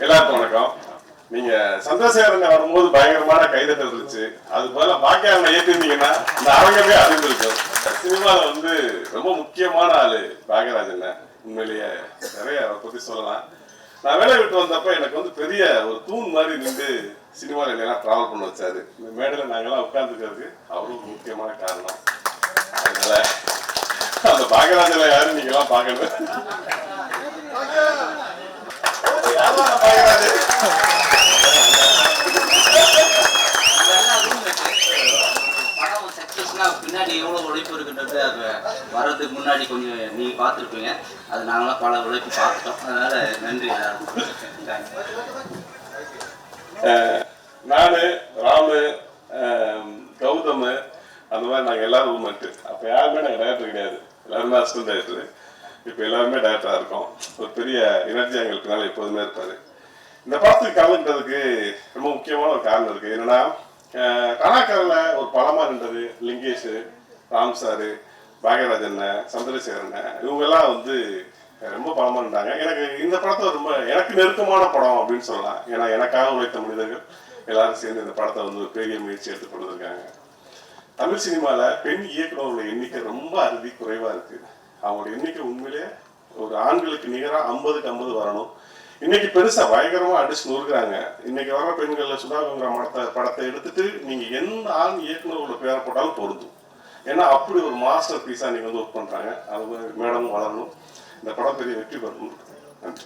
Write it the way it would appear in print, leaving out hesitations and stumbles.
எல்லாருக்கும் வணக்கம். நீங்க சந்திரசேகரன் வரும்போது பயங்கரமான கைதட்டல் இருந்துச்சு. அது போல பாக்கியாரனை ஏற்றிருந்தீங்கன்னா இந்த அரங்கமே அறிந்திருக்கும். சினிமாவில் வந்து ரொம்ப முக்கியமான ஆளு பாக்யராஜன். உண்மையிலேயே நிறைய அவரை பத்தி சொல்லலாம். நான் வேலை விட்டு வந்தப்ப எனக்கு வந்து பெரிய ஒரு தூண் மாதிரி நின்று சினிமாவில் என்னெல்லாம் டிராவல் பண்ண வச்சாரு. இந்த மேடையில் நாங்கெல்லாம் உட்கார்ந்துக்கிறதுக்கு அவரும் முக்கியமான காரணம். அதனால அந்த பாக்யராஜன் யாரும் நீங்க எல்லாம் பார்க்கணும். பின்னாடி எவ்வளோ உழைப்பு இருக்குன்றது அது வர்றதுக்கு முன்னாடி கொஞ்சம் நீங்க பார்த்துருப்பீங்க. அது நாங்களாம் பல உழைப்பு பார்த்துட்டோம். அதனால நன்றி. நானு ராமு கௌதம் அந்த மாதிரி நாங்கள் எல்லாரும் ரூம்மேட்டு. அப்போ யாருமே நாங்கள் டேரக்டர் கிடையாது, எல்லாருமே அசிஸ்டன்ட் டேரக்டர். இப்போ எல்லாருமே டேரக்டராக இருக்கோம். ஒரு பெரிய எனர்ஜி எங்களுக்கு பின்னால் எப்போதுமே இருப்பாரு. இந்த படத்துக்கு கலந்துக்கிறதுக்கு ரொம்ப முக்கியமான ஒரு காரணம் இருக்குது. என்னன்னா கணாக்கரில் ஒரு பழமா நின்றது லிங்கேஷ், ராம் சாரு, பாக்யராஜன், சந்திரசேகரன் இவங்கெல்லாம் வந்து ரொம்ப பழமா நின்றாங்க. எனக்கு இந்த படத்தை ரொம்ப எனக்கு நெருக்கமான படம் அப்படின்னு சொல்லலாம். ஏன்னா எனக்காக உழைத்த மனிதர்கள் எல்லாரும் சேர்ந்து இந்த படத்தை வந்து ஒரு பெரிய முயற்சி எடுத்து கொண்டு இருக்காங்க. தமிழ் சினிமாவில் பெண் இயக்குநர்களோட எண்ணிக்கை ரொம்ப அறுதி குறைவாக இருக்குது. அவங்களோட எண்ணிக்கை உண்மையிலே ஒரு ஆண்களுக்கு நிகராக 50க்கு 50 வரணும். இன்னைக்கு பெருசா பயங்கரமா அடிச்சு நொறுக்குறாங்க. இன்னைக்கு வர பெண்கள்ல சுதாகங்கிற படத்தை எடுத்துட்டு நீங்க எந்த ஆண் இயக்குநரோட பேரை போட்டாலும் பொருந்தும். ஏன்னா அப்படி ஒரு மாஸ்டர் பீஸா நீங்க வந்து ஒர்க் பண்றாங்க. அது மேடமும் வளரணும். இந்த படம் பெரிய வெற்றி பெறணும். நன்றி.